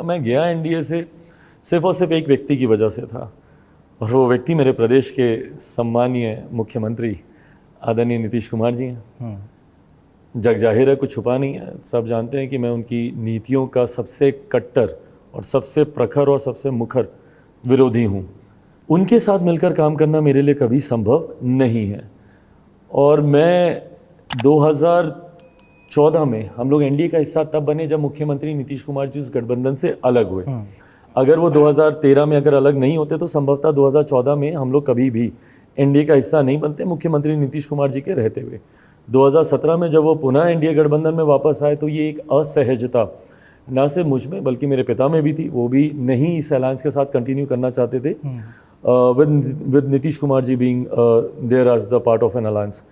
मैं गया एनडीए से सिर्फ और सिर्फ एक व्यक्ति की वजह से था, और वो व्यक्ति मेरे प्रदेश के सम्मानीय मुख्यमंत्री आदरणीय नीतीश कुमार जी हैं। जग जाहिर है, कुछ छुपा नहीं है, सब जानते हैं कि मैं उनकी नीतियों का सबसे कट्टर और सबसे प्रखर और सबसे मुखर विरोधी हूँ। उनके साथ मिलकर काम करना मेरे लिए कभी संभव नहीं है। और मैं 2014 में हम लोग एनडीए का हिस्सा तब बने जब मुख्यमंत्री नीतीश कुमार जी उस गठबंधन से अलग हुए। अगर वो 2013 में अगर अलग नहीं होते तो संभवतः 2014 में हम लोग कभी भी एनडीए का हिस्सा नहीं बनते, मुख्यमंत्री नीतीश कुमार जी के रहते हुए। 2017 में जब वो पुनः एनडीए गठबंधन में वापस आए तो ये एक असहजता ना सिर्फ मुझ में बल्कि मेरे पिता में भी थी। वो भी नहीं इस अलायंस के साथ कंटिन्यू करना चाहते थे, with Nitish Kumar ji being there as the part of an alliance.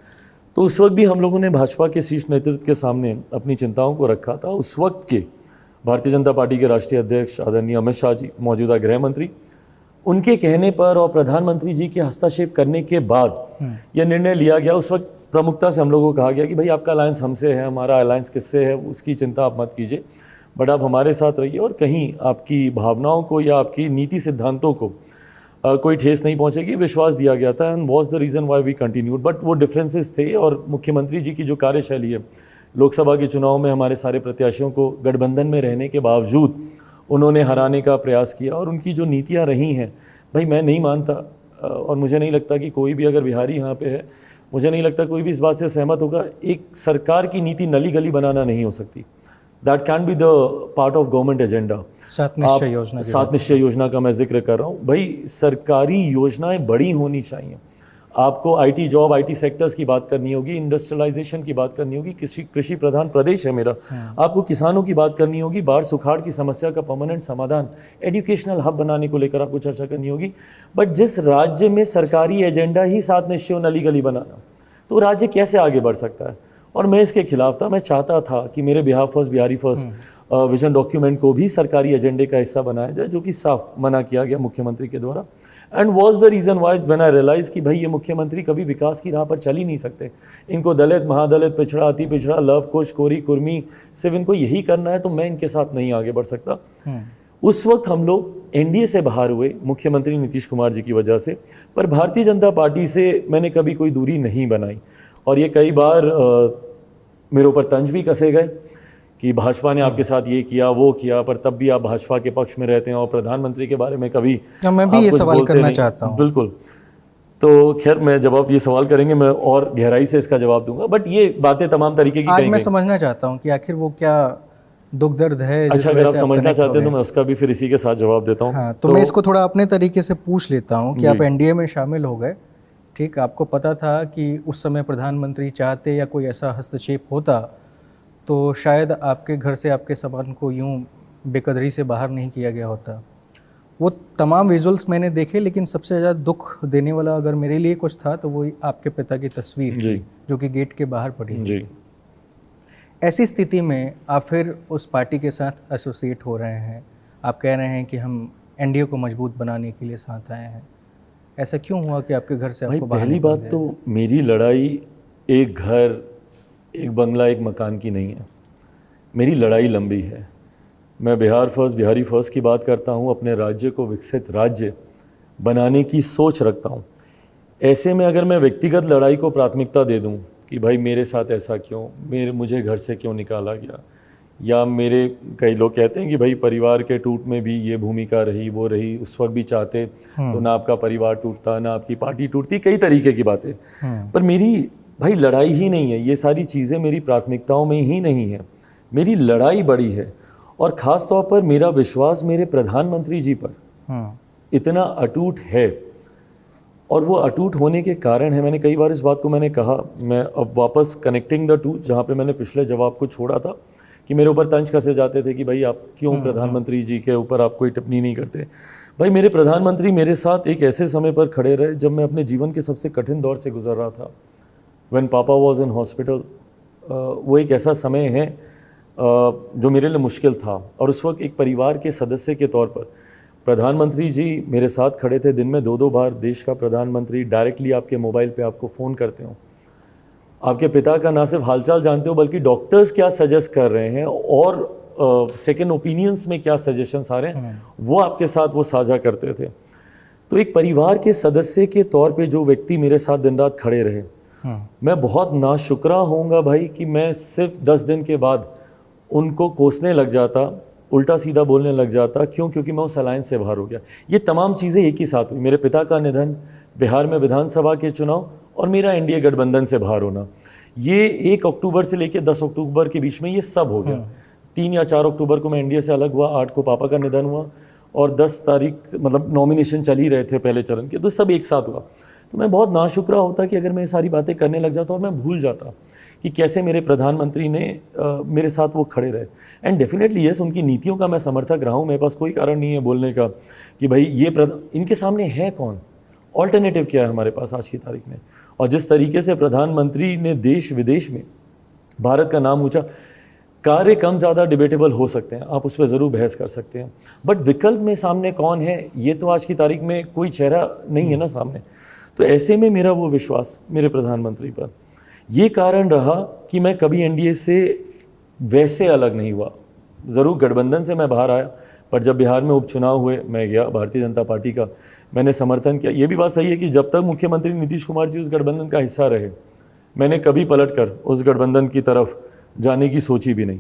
तो उस वक्त भी हम लोगों ने भाजपा के शीर्ष नेतृत्व के सामने अपनी चिंताओं को रखा था। उस वक्त के भारतीय जनता पार्टी के राष्ट्रीय अध्यक्ष आदरणीय अमित शाह जी, मौजूदा गृह मंत्री, उनके कहने पर और प्रधानमंत्री जी के हस्तक्षेप करने के बाद यह निर्णय लिया गया। उस वक्त प्रमुखता से हम लोगों को कहा गया कि भाई आपका अलायंस हमसे है, हमारा अलायंस किससे है उसकी चिंता आप मत कीजिए, बट आप हमारे साथ रहिए और कहीं आपकी भावनाओं को या आपकी नीति सिद्धांतों को कोई ठेस नहीं पहुंचेगी। विश्वास दिया गया था and was the reason why we continued. But वो डिफरेंसेस थे और मुख्यमंत्री जी की जो कार्यशैली है, लोकसभा के चुनाव में हमारे सारे प्रत्याशियों को गठबंधन में रहने के बावजूद उन्होंने हराने का प्रयास किया। और उनकी जो नीतियाँ रही हैं, भाई मैं नहीं मानता और मुझे नहीं लगता कि कोई भी अगर बिहारी यहाँ पे है, मुझे नहीं लगता कोई भी इस बात से सहमत होगा, एक सरकार की नीति नली गली बनाना नहीं हो सकती। That can be the part of government agenda. सात निश्चय योजना का मैं जिक्र कर रहा हूँ। भाई सरकारी योजनाएं बड़ी होनी चाहिए। आपको आईटी जॉब, आईटी सेक्टर्स की बात करनी होगी, इंडस्ट्रियलाइजेशन की बात करनी होगी, कृषि प्रधान प्रदेश है मेरा, आपको किसानों की बात करनी होगी, बाढ़ सुखाड़ की समस्या का परमानेंट समाधान, एजुकेशनल हब बनाने को लेकर आपको चर्चा करनी होगी। बट जिस राज्य में सरकारी एजेंडा ही सात निश्चय नली गली बनाना, तो राज्य कैसे आगे बढ़ सकता है? और मैं इसके खिलाफ था। मैं चाहता था कि मेरे Bihar first, Bihari first vision document को भी सरकारी एजेंडे का हिस्सा बनाया जाए, जो कि साफ मना किया गया मुख्यमंत्री के द्वारा। And was the reason why when I realise कि भाई ये मुख्यमंत्री कभी विकास की राह पर चल ही नहीं सकते। इनको दलित, महादलित, पिछड़ा, अति पिछड़ा, लव कुश, कोरी, कुर्मी, सिर्फ इनको यही करना है, तो मैं इनके साथ नहीं आगे बढ़ सकता। उस वक्त हम लोग एनडीए से बाहर हुए मुख्यमंत्री नीतीश कुमार जी की वजह से, पर भारतीय जनता पार्टी से मैंने कभी कोई दूरी नहीं बनाई। और ये कई बार मेरे ऊपर तंज भी कसे गए कि भाजपा ने आपके साथ ये किया वो किया, पर तब भी आप भाजपा के पक्ष में रहते हैं और प्रधानमंत्री के बारे में कभी मैं भी ये सवाल करना चाहता हूँ। बिल्कुल। तो खैर मैं जब आप ये सवाल करेंगे मैं और गहराई से इसका जवाब दूंगा, बट ये बातें तमाम तरीके की आज मैं समझना चाहता हूँ कि आखिर वो क्या दुख दर्द है। अच्छा, अगर आप समझना चाहते हैं तो मैं उसका भी फिर इसी के साथ जवाब देता हूँ। हाँ, तो मैं इसको थोड़ा अपने तरीके से पूछ लेता हूँ कि आप एनडीए में शामिल हो गए, ठीक, आपको पता था कि उस समय प्रधानमंत्री चाहते या कोई ऐसा हस्तक्षेप होता तो शायद आपके घर से आपके सामान को यूं बेकदरी से बाहर नहीं किया गया होता। वो तमाम विजुअल्स मैंने देखे, लेकिन सबसे ज़्यादा दुख देने वाला अगर मेरे लिए कुछ था तो वो आपके पिता की तस्वीर जी, जो कि गेट के बाहर पड़ी जी। ऐसी स्थिति में आप फिर उस पार्टी के साथ एसोसिएट हो रहे हैं, आप कह रहे हैं कि हम एनडीए को मजबूत बनाने के लिए साथ आए हैं। ऐसा क्यों हुआ कि आपके घर से आपको बाहर? पहली बात तो मेरी लड़ाई एक घर, एक बंगला, एक मकान की नहीं है। मेरी लड़ाई लंबी है। मैं बिहार फर्स्ट, बिहारी फर्स्ट की बात करता हूँ, अपने राज्य को विकसित राज्य बनाने की सोच रखता हूँ। ऐसे में अगर मैं व्यक्तिगत लड़ाई को प्राथमिकता दे दूँ कि भाई मेरे साथ ऐसा क्यों, मुझे घर से क्यों निकाला गया, या मेरे कई लोग कहते हैं कि भाई परिवार के टूट में भी ये भूमिका रही वो रही, उस वक्त भी चाहते तो ना आपका परिवार टूटता ना आपकी पार्टी टूटती, कई तरीके की बातें। पर मेरी भाई लड़ाई ही नहीं है, ये सारी चीज़ें मेरी प्राथमिकताओं में ही नहीं है। मेरी लड़ाई बड़ी है और ख़ास तौर पर मेरा विश्वास मेरे प्रधानमंत्री जी पर इतना अटूट है और वो अटूट होने के कारण है। मैंने कई बार इस बात को मैंने कहा, मैं अब वापस कनेक्टिंग द टू, जहाँ पे मैंने पिछले जवाब को छोड़ा था कि मेरे ऊपर तंज कसे जाते थे कि भाई आप क्यों प्रधानमंत्री जी के ऊपर आप कोई टिप्पणी नहीं करते। भाई मेरे प्रधानमंत्री मेरे साथ एक ऐसे समय पर खड़े रहे जब मैं अपने जीवन के सबसे कठिन दौर से गुजर रहा था। व्हेन पापा वाज इन हॉस्पिटल, वो एक ऐसा समय है जो मेरे लिए मुश्किल था और उस वक्त एक परिवार के सदस्य के तौर पर प्रधानमंत्री जी मेरे साथ खड़े थे। दिन में 2-2 बार देश का प्रधानमंत्री डायरेक्टली आपके मोबाइल पे आपको फ़ोन करते हो, आपके पिता का ना सिर्फ हालचाल जानते हो बल्कि डॉक्टर्स क्या सजेस्ट कर रहे हैं और सेकंड ओपिनियंस में क्या सजेशंस आ रहे हैं वो आपके साथ वो साझा करते थे। तो एक परिवार के सदस्य के तौर पे जो व्यक्ति मेरे साथ दिन रात खड़े रहे, मैं बहुत नाशुक्रा होऊंगा भाई कि मैं सिर्फ 10 दिन के बाद उनको कोसने लग जाता, उल्टा सीधा बोलने लग जाता। क्यों? क्योंकि मैं उस अलायंस से बाहर हो गया। ये तमाम चीज़ें एक ही साथ हुई, मेरे पिता का निधन, बिहार में विधानसभा के चुनाव और मेरा एनडीए गठबंधन से बाहर होना। ये 1 अक्टूबर से लेकर 10 अक्टूबर के बीच में ये सब हो गया। 3 या 4 अक्टूबर को मैं एनडीए से अलग हुआ, 8 को पापा का निधन हुआ और 10 तारीख मतलब नॉमिनेशन चल ही रहे थे पहले चरण के, तो सब एक साथ हुआ। तो मैं बहुत नाशुक्रा होता कि अगर मैं ये सारी बातें करने लग जाता और मैं भूल जाता कि कैसे मेरे प्रधानमंत्री ने मेरे साथ वो खड़े रहे। एंड डेफिनेटली यस, उनकी नीतियों का मैं समर्थक रहा हूँ। मेरे पास कोई कारण नहीं है बोलने का कि भाई ये इनके सामने है कौन, ऑल्टरनेटिव क्या है हमारे पास आज की तारीख में। और जिस तरीके से प्रधानमंत्री ने देश विदेश में भारत का नाम ऊंचा, कार्य कम ज़्यादा डिबेटेबल हो सकते हैं, आप उस पर ज़रूर बहस कर सकते हैं, बट विकल्प में सामने कौन है ये तो आज की तारीख में कोई चेहरा नहीं है ना सामने। तो ऐसे में मेरा वो विश्वास मेरे प्रधानमंत्री पर, ये कारण रहा कि मैं कभी एनडीए से वैसे अलग नहीं हुआ। ज़रूर गठबंधन से मैं बाहर आया, पर जब बिहार में उपचुनाव हुए मैं गया भारतीय जनता पार्टी का, मैंने समर्थन किया। ये भी बात सही है कि जब तक मुख्यमंत्री नीतीश कुमार जी उस गठबंधन का हिस्सा रहे, मैंने कभी पलटकर उस गठबंधन की तरफ जाने की सोची भी नहीं।